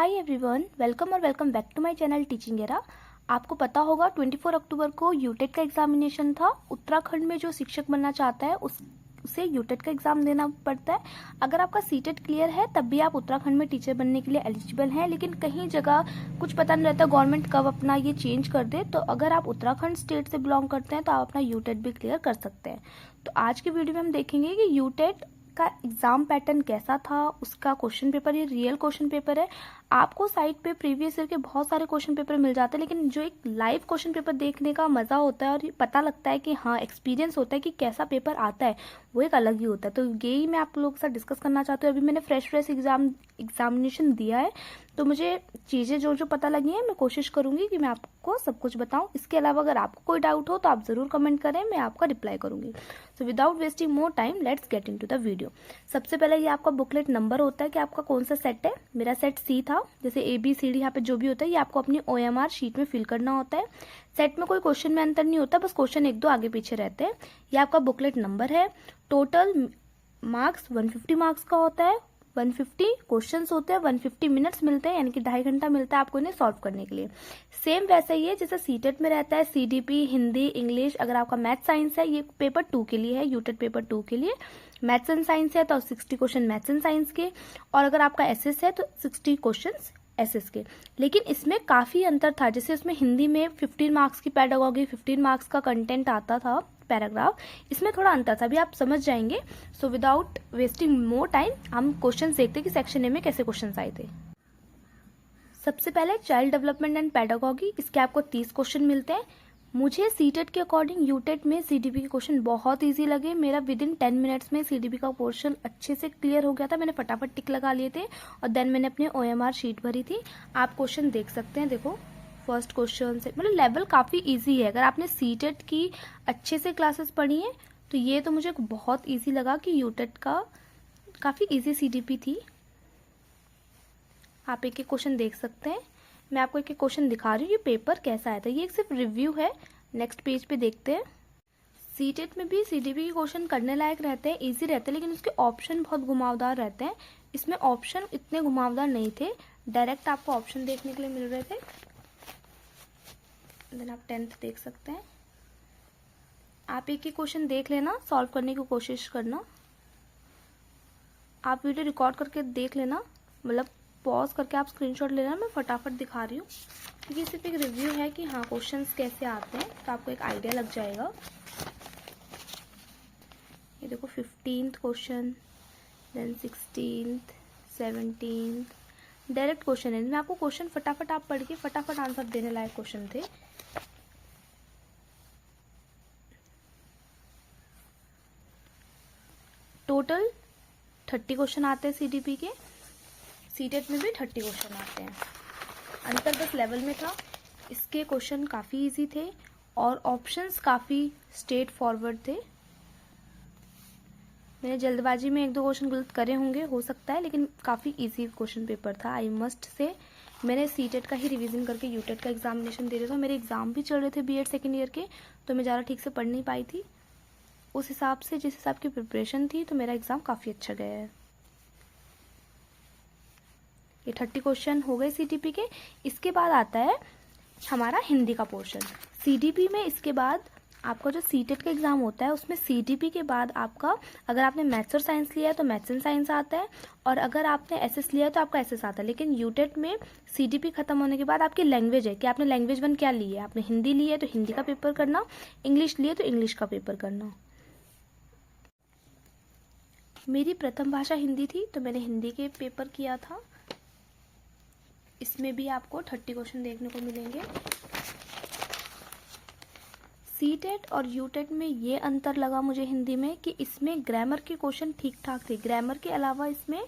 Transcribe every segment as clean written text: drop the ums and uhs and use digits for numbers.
Hi everyone, welcome back to my channel teaching era. आपको पता होगा 24 अक्टूबर को यूटेट का एग्जामिनेशन था। उत्तराखंड में जो शिक्षक बनना चाहता है उसे यूटेट का एग्जाम देना पड़ता है। अगर आपका सीटेट क्लियर है तब भी आप उत्तराखंड में टीचर बनने के लिए एलिजिबल हैं, लेकिन कहीं जगह कुछ पता नहीं रहता गवर्नमेंट कब अपना ये चेंज कर दे। तो अगर आप उत्तराखंड स्टेट से बिलोंग करते हैं तो आप अपना यूटेट भी क्लियर कर सकते हैं। तो आज की वीडियो में हम देखेंगे कि यूटेट का एग्जाम पैटर्न कैसा था, उसका क्वेश्चन पेपर, ये रियल क्वेश्चन पेपर है। आपको साइट पे प्रीवियस ईयर के बहुत सारे क्वेश्चन पेपर मिल जाते हैं, लेकिन जो एक लाइव क्वेश्चन पेपर देखने का मजा होता है और ये पता लगता है कि हाँ एक्सपीरियंस होता है कि कैसा पेपर आता है, वो एक अलग ही होता है। तो यही मैं आप लोगों के साथ डिस्कस करना चाहती हूँ। अभी मैंने फ्रेश एग्जामिनेशन दिया है, तो मुझे चीज़ें जो पता लगी हैं मैं कोशिश करूंगी कि मैं आपको सब कुछ बताऊं। इसके अलावा अगर आपको कोई डाउट हो तो आप ज़रूर कमेंट करें, मैं आपका रिप्लाई करूंगी। So without wasting more time let's get into the video. सबसे पहले ये आपका बुकलेट नंबर होता है कि आपका कौन सा सेट है। मेरा सेट सी था। जैसे ABCD यहाँ पे जो भी होता है ये आपको अपनी OMR शीट में फिल करना होता है। सेट में कोई क्वेश्चन में अंतर नहीं होता, बस क्वेश्चन एक दो आगे पीछे रहते हैं। ये आपका बुकलेट नंबर है। टोटल मार्क्स 150 मार्क्स का होता है। 150 क्वेश्चंस होते हैं, 150 मिनट्स मिलते हैं, यानी कि 2.5 घंटा मिलता है आपको इन्हें सॉल्व करने के लिए। सेम वैसा ही है जैसे सीटेट में रहता है। CDP, Hindi, English. अगर आपका मैथ साइंस है ये पेपर 2 के लिए है, यूटेट पेपर 2 के लिए। मैथ्स एंड साइंस है तो 60 क्वेश्चन मैथ्स एंड साइंस के, और अगर आपका SS है तो 60 क्वेश्चन SS के। लेकिन इसमें काफी अंतर था। जैसे उसमें हिंदी में 15 मार्क्स की पैडागॉजी, 15 मार्क्स का कंटेंट आता था पैराग्राफ, इसमें थोड़ा अंतर था, अभी आप समझ जाएंगे। So without wasting more time हम क्वेश्चन देखते हैं कि सेक्शन ए में कैसे क्वेश्चन आए थे। सबसे पहले चाइल्ड डेवलपमेंट एंड पैडागॉजी, इसके आपको 30 क्वेश्चन मिलते हैं। मुझे सीटेट के अकॉर्डिंग यूटेट में CDP के क्वेश्चन बहुत इजी लगे। मेरा विद इन 10 मिनट्स में CDP का पोर्शन अच्छे से क्लियर हो गया था। मैंने फटाफट टिक लगा लिए थे और देन मैंने अपने OMR शीट भरी थी। आप क्वेश्चन देख सकते हैं, देखो फर्स्ट क्वेश्चन से मतलब लेवल काफ़ी इजी है। अगर आपने सीटेट की अच्छे से क्लासेस पढ़ी हैं तो ये तो मुझे बहुत इजी लगा कि यूटेट का काफ़ी इजी CDP थी। आप एक एक क्वेश्चन देख सकते हैं। मैं आपको एक एक क्वेश्चन दिखा रही हूँ, ये पेपर कैसा आया था। ये एक सिर्फ रिव्यू है। नेक्स्ट पेज पे देखते हैं। सीटेट में भी CDP के क्वेश्चन करने लायक रहते हैं, इजी रहते हैं, लेकिन उसके ऑप्शन बहुत घुमावदार रहते हैं। इसमें ऑप्शन इतने घुमावदार नहीं थे, डायरेक्ट आपको ऑप्शन देखने के लिए मिल रहे थे। देन आप 10th देख सकते हैं। आप एक एक क्वेश्चन देख लेना, सॉल्व करने की कोशिश करना। आप वीडियो रिकॉर्ड करके देख लेना, मतलब पॉज करके आप स्क्रीनशॉट लेना। मैं फटाफट दिखा रही हूँ क्योंकि सिर्फ एक रिव्यू है कि हाँ क्वेश्चंस कैसे आते हैं, तो आपको एक आइडिया लग जाएगा। ये देखो 15th question, then 16th, 17th direct question है। मैं आपको क्वेश्चन फटाफट आप पढ़ के फटाफट आंसर देने लायक क्वेश्चन थे। टोटल 30 क्वेश्चन आते हैं CDP के। सीटेट में भी 30 क्वेश्चन आते हैं। अंतर बस लेवल में था। इसके क्वेश्चन काफ़ी इजी थे और ऑप्शंस काफ़ी स्ट्रेट फॉरवर्ड थे। मैंने जल्दबाजी में एक दो क्वेश्चन गलत करे होंगे, हो सकता है, लेकिन काफ़ी इजी क्वेश्चन पेपर था। आई मस्ट से मैंने सीटेट का ही रिवीजन करके यूटेट का एग्जामिनेशन दे रहा था। मेरे एग्जाम भी चल रहे थे B.Ed सेकेंड ईयर के, तो मैं ज़्यादा ठीक से पढ़ नहीं पाई थी। उस हिसाब से जिस हिसाब की प्रिपरेशन थी तो मेरा एग्ज़ाम काफ़ी अच्छा गया है। ये 30 क्वेश्चन हो गए CDP के। इसके बाद आता है हमारा हिंदी का पोर्शन। CDP में इसके बाद आपका जो सीटेट का एग्जाम होता है उसमें CDP के बाद आपका, अगर आपने मैथ्स और साइंस लिया है तो मैथ्स एंड साइंस आता है, और अगर आपने SS लिया है तो आपका SS आता है। लेकिन यूटेट में CDP खत्म होने के बाद आपकी लैंग्वेज है कि आपने लैंग्वेज 1 क्या ली है। आपने हिंदी ली है तो हिंदी का पेपर करना, इंग्लिश लिए तो इंग्लिश का पेपर करना। मेरी प्रथम भाषा हिंदी थी तो मैंने हिंदी के पेपर किया था। इसमें भी आपको 30 क्वेश्चन देखने को मिलेंगे। सीटेट और यूटेट में ये अंतर लगा मुझे हिंदी में कि इसमें ग्रामर के क्वेश्चन ठीक ठाक थे। ग्रामर के अलावा इसमें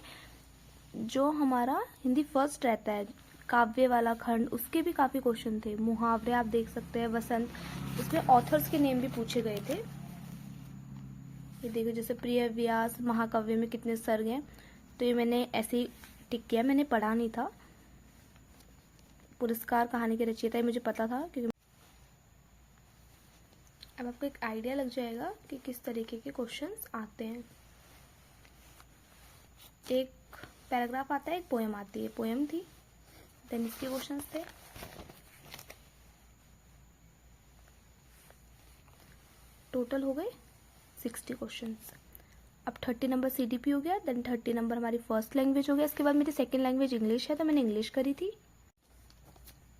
जो हमारा हिंदी फर्स्ट रहता है, काव्य वाला खंड, उसके भी काफ़ी क्वेश्चन थे। मुहावरे आप देख सकते हैं, वसंत, उसमें ऑथर्स के नेम भी पूछे गए थे। ये देखो जैसे प्रिय व्यास महाकाव्य में कितने सर्ग हैं, तो ये मैंने ऐसे ही टिक किया, मैंने पढ़ा नहीं था। पुरस्कार कहानी के रचयिता मुझे पता था क्योंकि अब आपको एक आइडिया लग जाएगा कि किस तरीके के क्वेश्चंस आते हैं। एक पैराग्राफ आता है, एक पोएम आती है। पोएम थी देन इसके क्वेश्चंस थे। टोटल हो गए 60 क्वेश्चंस। अब 30 नंबर CDP हो गया, देन 30 नंबर हमारी फर्स्ट लैंग्वेज हो गया। इसके बाद मेरी सेकंड लैंग्वेज इंग्लिश है, तो मैंने इंग्लिश करी थी।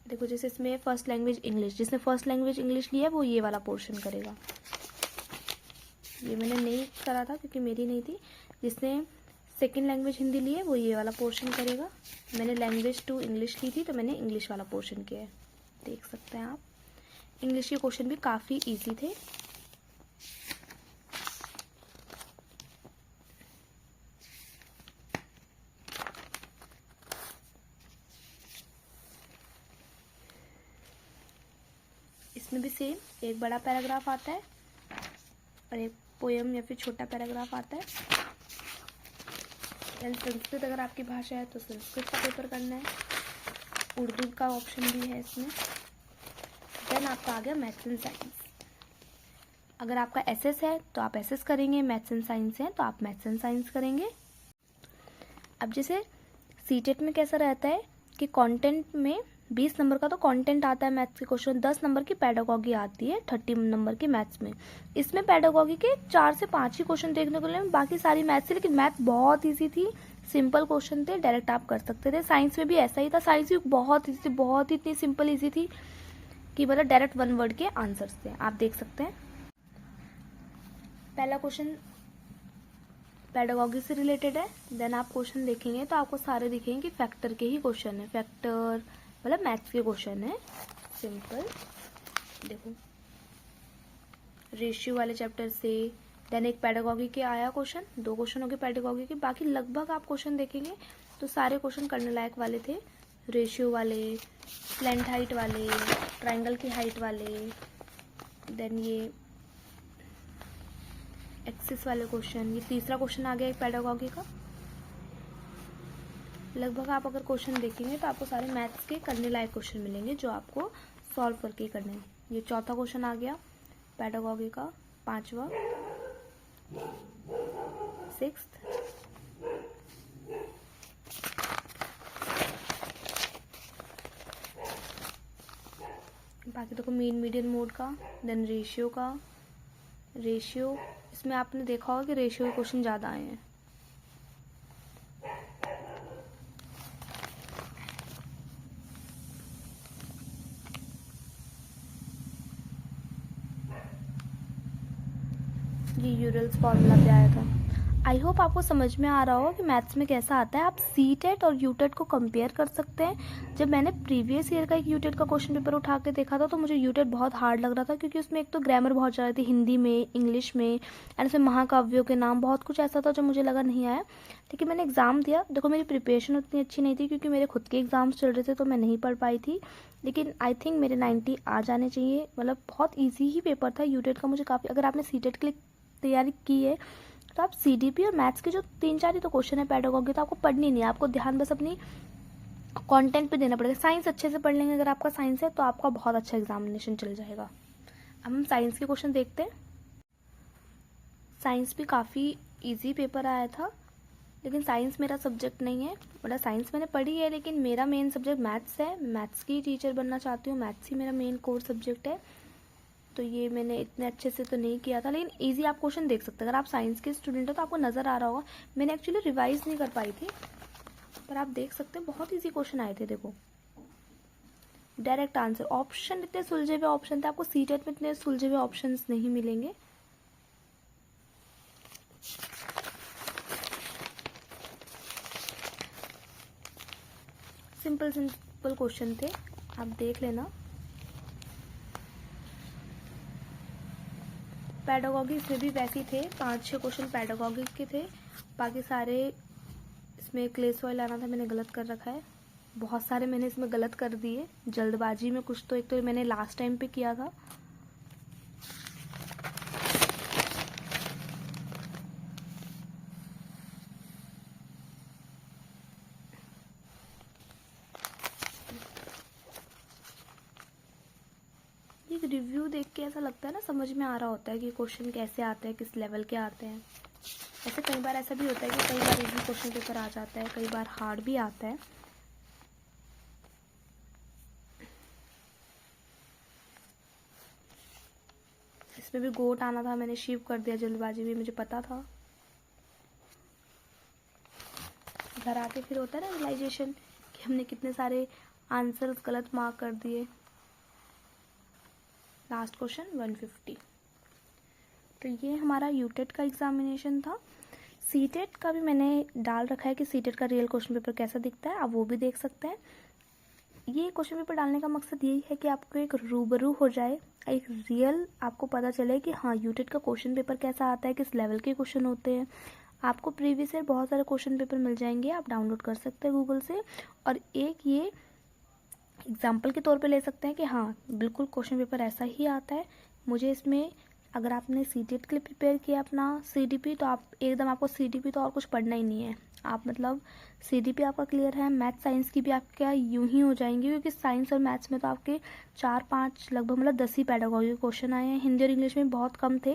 देखो जैसे इसमें फर्स्ट लैंग्वेज इंग्लिश, जिसने फर्स्ट लैंग्वेज इंग्लिश लिया है वो ये वाला पोर्शन करेगा। ये मैंने नहीं करा था क्योंकि मेरी नहीं थी। जिसने सेकंड लैंग्वेज हिंदी ली है वो ये वाला पोर्शन करेगा। मैंने लैंग्वेज 2 इंग्लिश ली थी, तो मैंने इंग्लिश वाला पोर्शन किया है। देख सकते हैं आप, इंग्लिश के क्वेश्चन भी काफ़ी ईजी थे। इसमें भी सेम एक बड़ा पैराग्राफ आता है और एक पोयम या फिर छोटा पैराग्राफ आता है। देन संस्कृत अगर आपकी भाषा है तो संस्कृत का पेपर करना है। उर्दू का ऑप्शन भी है इसमें। देन आपका आ गया मैथ्स एंड साइंस। अगर आपका एसएस है तो आप एसएस करेंगे, मैथ्स एंड साइंस है तो आप मैथ्स एंड साइंस करेंगे। अब जैसे सीटेट में कैसा रहता है कि कंटेंट में 20 नंबर का तो कंटेंट आता है मैथ्स के क्वेश्चन, 10 नंबर की पेडागॉजी आती है 30 नंबर की मैथ्स में। इसमें पेडागॉजी के 4 से 5 ही क्वेश्चन देखने को मिले, बाकी सारी मैथ्स थी, लेकिन मैथ बहुत ईजी थी, सिंपल क्वेश्चन थे, डायरेक्ट आप कर सकते थे। साइंस में भी ऐसा ही था, साइंस भी बहुत ईजी थी, बहुत ही इतनी सिंपल ईजी थी कि मतलब डायरेक्ट 1 वर्ड के आंसर्स थे। आप देख सकते हैं पहला क्वेश्चन पेडागॉजी से रिलेटेड है। देन आप क्वेश्चन देखेंगे तो आपको सारे दिखेंगे कि फैक्टर के ही क्वेश्चन है, फैक्टर मतलब मैथ्स के क्वेश्चन है सिंपल। देखो रेशियो वाले चैप्टर से। देन एक पेडागॉजी के आया क्वेश्चन, 2 क्वेश्चन हो गए पेडागॉजी के। बाकी लगभग आप क्वेश्चन देखेंगे तो सारे क्वेश्चन करने लायक वाले थे। रेशियो वाले, स्लैंट हाइट वाले, ट्राइंगल की हाइट वाले, देन ये एक्सिस वाले क्वेश्चन। ये तीसरा क्वेश्चन आ गया एक पेडागॉजी का। लगभग आप अगर क्वेश्चन देखेंगे तो आपको सारे मैथ्स के करने लायक क्वेश्चन मिलेंगे जो आपको सॉल्व करके करने हैं। ये चौथा क्वेश्चन आ गया पेडागॉजी का, 5वां, 6th, बाकी देखो मीन मीडियन मोड का। देन रेशियो का, रेशियो इसमें आपने देखा होगा कि रेशियो के क्वेश्चन ज़्यादा आए हैं। ये यूरल्स फॉर्मूला भी आया था। आई होप आपको समझ में आ रहा होगा कि मैथ्स में कैसा आता है। आप सीटेट और यूटेट को कंपेयर कर सकते हैं। जब मैंने प्रीवियस ईयर का एक यूटेट का क्वेश्चन पेपर उठा के देखा था तो मुझे यूटेट बहुत हार्ड लग रहा था, क्योंकि उसमें एक तो ग्रामर बहुत ज़्यादा थी हिंदी में, इंग्लिश में, एंड उसमें महाकाव्यों के नाम बहुत कुछ ऐसा था जो मुझे लगा नहीं आया। लेकिन मैंने एग्ज़ाम दिया। देखो मेरी प्रिपरेशन उतनी अच्छी नहीं थी क्योंकि मेरे खुद के एग्ज़ाम्स चल रहे थे तो मैं नहीं पढ़ पाई थी, लेकिन आई थिंक मेरे 90 आ जाने चाहिए। मतलब बहुत ईजी ही पेपर था यूटेट का। मुझे काफ़ी, अगर आपने सीटेट के लिए तैयारी की है तो आप CDP और मैथ्स के जो 3-4 ही तो क्वेश्चन है पेडागॉजी, तो आपको पढ़नी नहीं है, आपको ध्यान बस अपनी कंटेंट पे देना पड़ेगा। साइंस अच्छे से पढ़ लेंगे अगर आपका साइंस है तो आपका बहुत अच्छा एग्जामिनेशन चल जाएगा। अब हम साइंस के क्वेश्चन देखते हैं। साइंस भी काफ़ी इजी पेपर आया था, लेकिन साइंस मेरा सब्जेक्ट नहीं है। मतलब साइंस मैंने पढ़ी है लेकिन मेरा मेन सब्जेक्ट मैथ्स है। मैथ्स की टीचर बनना चाहती हूँ, मैथ्स ही मेरा मेन कोर सब्जेक्ट है। तो ये मैंने इतने अच्छे से तो नहीं किया था, लेकिन इजी आप क्वेश्चन देख सकते हैं। अगर आप साइंस के स्टूडेंट हो तो आपको नज़र आ रहा होगा। मैंने एक्चुअली रिवाइज नहीं कर पाई थी, पर आप देख सकते हैं बहुत इजी क्वेश्चन आए थे। देखो डायरेक्ट आंसर, ऑप्शन इतने सुलझे हुए ऑप्शन थे, आपको सीटेट में इतने सुलझे हुए ऑप्शन नहीं मिलेंगे। सिंपल सिंपल क्वेश्चन थे, आप देख लेना। पेडागॉजी इसमें भी वैसे ही थे, 5-6 क्वेश्चन पेडागॉजी के थे। बाकी सारे इसमें क्लेस ऑयल आना था, मैंने गलत कर रखा है। बहुत सारे मैंने इसमें गलत कर दिए जल्दबाजी में। कुछ तो एक तो मैंने लास्ट टाइम पे किया था। एक रिव्यू देख के ऐसा लगता है ना, समझ में आ रहा होता है कि क्वेश्चन कैसे आते हैं, किस लेवल के आते हैं। ऐसे कई बार ऐसा भी होता है कि कई बार इजी क्वेश्चन पेपर आ जाता है, कई बार हार्ड भी आता है। इसमें भी गोट आना था, मैंने शीप कर दिया जल्दबाजी में, मुझे पता था। घर आके फिर होता है ना रियलाइजेशन कि हमने कितने सारे आंसर्स गलत मार्क कर दिए। Last question 150। तो ये हमारा यूटेट का एग्जामिनेशन था। सीटेट का भी मैंने डाल रखा है कि सीटेट का रियल क्वेश्चन पेपर कैसा दिखता है, आप वो भी देख सकते हैं। ये क्वेश्चन पेपर डालने का मकसद यही है कि आपको एक रूबरू हो जाए, एक रियल आपको पता चले कि हाँ यूटेट का क्वेश्चन पेपर कैसा आता है, किस लेवल के क्वेश्चन होते हैं। आपको प्रीवियस ईयर बहुत सारे क्वेश्चन पेपर मिल जाएंगे, आप डाउनलोड कर सकते हैं गूगल से, और एक ये एग्जाम्पल के तौर पे ले सकते हैं कि हाँ बिल्कुल क्वेश्चन पेपर ऐसा ही आता है। मुझे इसमें अगर आपने सीटेट के लिए प्रिपेयर किया अपना सीडीपी, तो आप एकदम आपको सीडीपी तो और कुछ पढ़ना ही नहीं है, आप मतलब सीडीपी आपका क्लियर है। मैथ साइंस की भी आपका यूं ही हो जाएंगी, क्योंकि साइंस और मैथ्स में तो आपके 4-5 लगभग मतलब 10 ही पेडागॉजी के क्वेश्चन आए हैं। हिंदी और इंग्लिश में बहुत कम थे,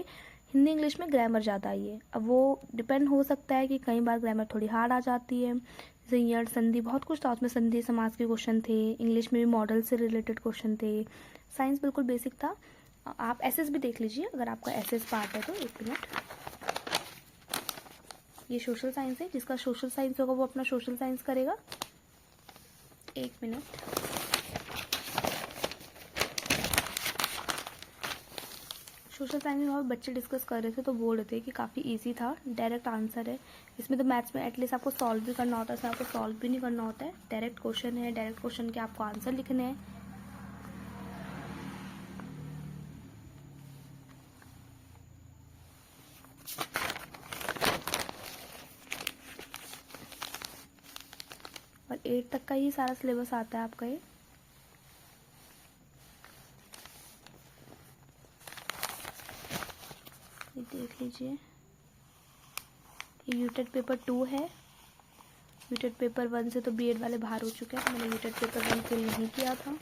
हिंदी इंग्लिश में ग्रामर ज़्यादा आई है। अब वो डिपेंड हो सकता है कि कई बार ग्रामर थोड़ी हार्ड आ जाती है, जैसे यड़ संधि बहुत कुछ था उसमें, संधि समास के क्वेश्चन थे, इंग्लिश में भी मॉडल से रिलेटेड क्वेश्चन थे। साइंस बिल्कुल बेसिक था। आप एसएस भी देख लीजिए अगर आपका एसएस पार्ट है तो। एक मिनट, ये सोशल साइंस है, जिसका सोशल साइंस होगा वो अपना सोशल साइंस करेगा। एक मिनट, सोशल साइंस में बहुत बच्चे डिस्कस कर रहे थे तो बोल रहे थे कि काफ़ी इजी था, डायरेक्ट आंसर है। इसमें तो मैथ्स में एटलीस्ट आपको सॉल्व भी करना होता है, इसमें आपको सॉल्व भी नहीं करना होता है, डायरेक्ट क्वेश्चन है, डायरेक्ट क्वेश्चन के आपको आंसर लिखने हैं। और 8 तक का ही सारा सिलेबस आता है आपका ये। देख लीजिए, ये यूटेट पेपर 2 है। यूटेट पेपर 1 से तो बीएड वाले बाहर हो चुके हैं, तो मैंने यूटेट पेपर 1 फिल नहीं किया था।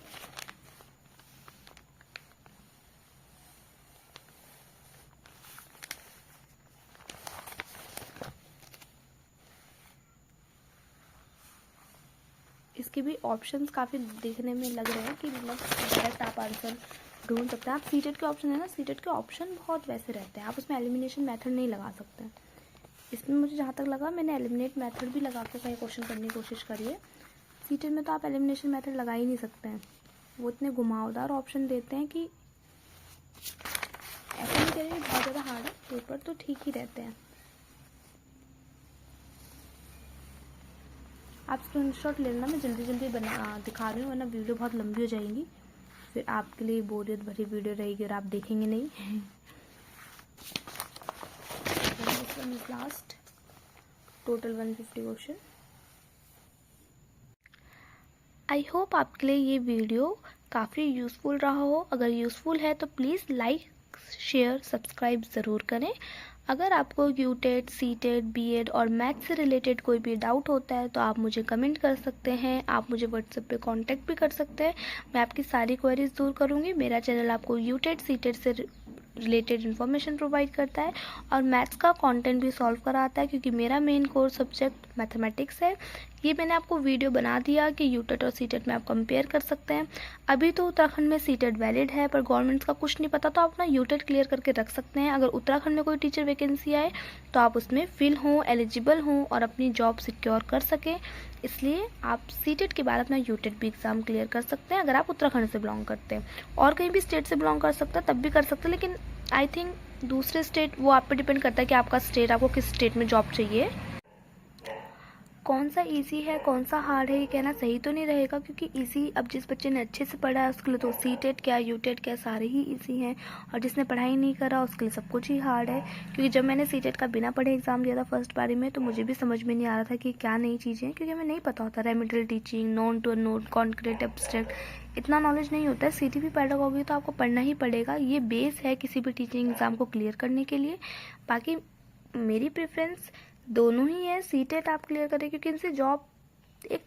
इसके भी ऑप्शंस काफ़ी देखने में लग रहे हैं कि मतलब डायरेक्ट आप आंसर ढूंढ सकते हैं। आप सीटेट के ऑप्शन है ना, सीटेट के ऑप्शन बहुत वैसे रहते हैं, आप उसमें एलिमिनेशन मेथड नहीं लगा सकते हैं। इसमें मुझे जहाँ तक लगा मैंने एलिमिनेट मेथड भी लगा के कहीं क्वेश्चन करने की कोशिश करी है। सीटेट में तो आप एलिमिनेशन मेथड लगा ही नहीं सकते हैं, वो इतने घुमावदार ऑप्शन देते हैं कि ऐसा नहीं करेंगे बहुत ज़्यादा हार्ड है, पेपर तो ठीक ही रहते हैं। आप स्क्रीनशॉट ले लेना, मैं जल्दी जल्दी दिखा रही हूँ, वरना वीडियो बहुत लंबी हो जाएंगी, फिर आपके लिए बोरियत भरी वीडियो रहेगी और आप देखेंगे नहीं। Last total 150 question. I hope आपके लिए ये वीडियो काफ़ी यूज़फुल रहा हो। अगर यूज़फुल है तो प्लीज़ लाइक शेयर सब्सक्राइब ज़रूर करें। अगर आपको यूटेट सीटेट बीएड और मैथ से रिलेटेड कोई भी डाउट होता है तो आप मुझे कमेंट कर सकते हैं, आप मुझे व्हाट्सएप पे कांटेक्ट भी कर सकते हैं, मैं आपकी सारी क्वेरीज दूर करूँगी। मेरा चैनल आपको यूटेट सीटेट से रिलेटेड इन्फॉर्मेशन प्रोवाइड करता है और मैथ्स का कंटेंट भी सॉल्व कराता है, क्योंकि मेरा मेन कोर सब्जेक्ट मैथमेटिक्स है। ये मैंने आपको वीडियो बना दिया कि यूटेट और सीटेट में आप कंपेयर कर सकते हैं। अभी तो उत्तराखंड में सीटेट वैलिड है, पर गवर्नमेंट का कुछ नहीं पता, तो आप अपना यूटेट क्लियर करके रख सकते हैं। अगर उत्तराखंड में कोई टीचर वैकेंसी आए तो आप उसमें फिल हों, एलिजिबल हों और अपनी जॉब सिक्योर कर सकें। इसलिए आप सीटेट के बाद अपना यूटेट भी एग्ज़ाम क्लियर कर सकते हैं अगर आप उत्तराखंड से बिलोंग करते हैं। और कहीं भी स्टेट से बिलोंग कर सकते हैं तब भी कर सकते हैं, लेकिन आई थिंक दूसरे स्टेट, वो आप पे डिपेंड करता है कि आपका स्टेट, आपको किस स्टेट में जॉब चाहिए। कौन सा इजी है कौन सा हार्ड है ये कहना सही तो नहीं रहेगा, क्योंकि इजी अब जिस बच्चे ने अच्छे से पढ़ा है उसके लिए तो सीटेट क्या यूटेट क्या सारे ही इजी हैं, और जिसने पढ़ाई नहीं करा उसके लिए सब कुछ ही हार्ड है। क्योंकि जब मैंने सीटेट का बिना पढ़े एग्जाम दिया था फर्स्ट बारी में, तो मुझे भी समझ में नहीं आ रहा था कि क्या नई चीज़ें हैं, क्योंकि हमें नहीं पता होता remedial teaching, known to note, concrete, abstract, इतना नॉलेज नहीं होता है। सीटीपी पेडागॉजी तो आपको पढ़ना ही पड़ेगा, ये बेस है किसी भी टीचिंग एग्ज़ाम को क्लियर करने के लिए। बाकी मेरी प्रेफरेंस दोनों ही है, सीटेट आप क्लियर करें क्योंकि इनसे जॉब एक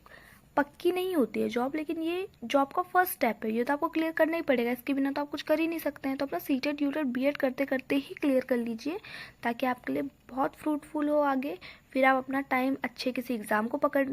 पक्की नहीं होती है जॉब, लेकिन ये जॉब का फर्स्ट स्टेप है, ये तो आपको क्लियर करना ही पड़ेगा, इसके बिना तो आप कुछ कर ही नहीं सकते हैं। तो अपना सीटेट यूटेट बीएड करते करते ही क्लियर कर लीजिए, ताकि आपके लिए बहुत फ्रूटफुल हो आगे। फिर आप अपना टाइम अच्छे किसी एग्ज़ाम को पकड़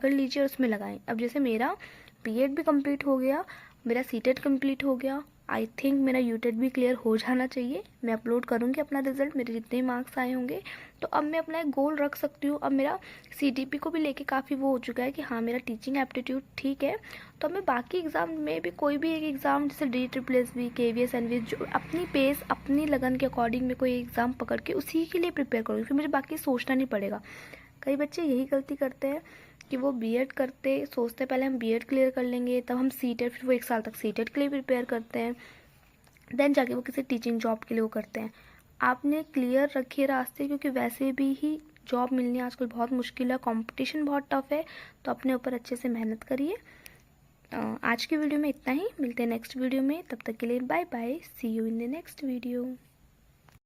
लीजिए और उसमें लगाएं। अब जैसे मेरा बीएड भी कंप्लीट हो गया, मेरा सीटेट कंप्लीट हो गया, आई थिंक मेरा यूटेट भी क्लियर हो जाना चाहिए। मैं अपलोड करूँगी अपना रिजल्ट, मेरे जितने मार्क्स आए होंगे। तो अब मैं अपना एक गोल रख सकती हूँ। अब मेरा CTP को भी लेके काफ़ी वो हो चुका है कि हाँ मेरा टीचिंग एप्टीट्यूड ठीक है। तो मैं बाकी एग्ज़ाम में भी कोई भी एक एग्ज़ाम जैसे DSSS, KVS, NVS जो अपनी पेस अपनी लगन के अकॉर्डिंग मैं कोई एग्ज़ाम पकड़ के उसी के लिए प्रिपेयर करूँगी, फिर मुझे बाकी सोचना नहीं पड़ेगा। कई बच्चे यही गलती करते हैं कि वो बीएड करते सोचते पहले हम बीएड क्लियर कर लेंगे तब हम सीटेट, फिर वो 1 साल तक सीटेट के लिए प्रिपेयर करते हैं, देन जाके वो किसी टीचिंग जॉब के लिए वो करते हैं। आपने क्लियर रखिए रास्ते, क्योंकि वैसे भी ही जॉब मिलनी आजकल बहुत मुश्किल है, कंपटीशन बहुत टफ है। तो अपने ऊपर अच्छे से मेहनत करिए। आज की वीडियो में इतना ही, मिलते हैं नेक्स्ट वीडियो में। तब तक के लिए bye bye, see you in the next video.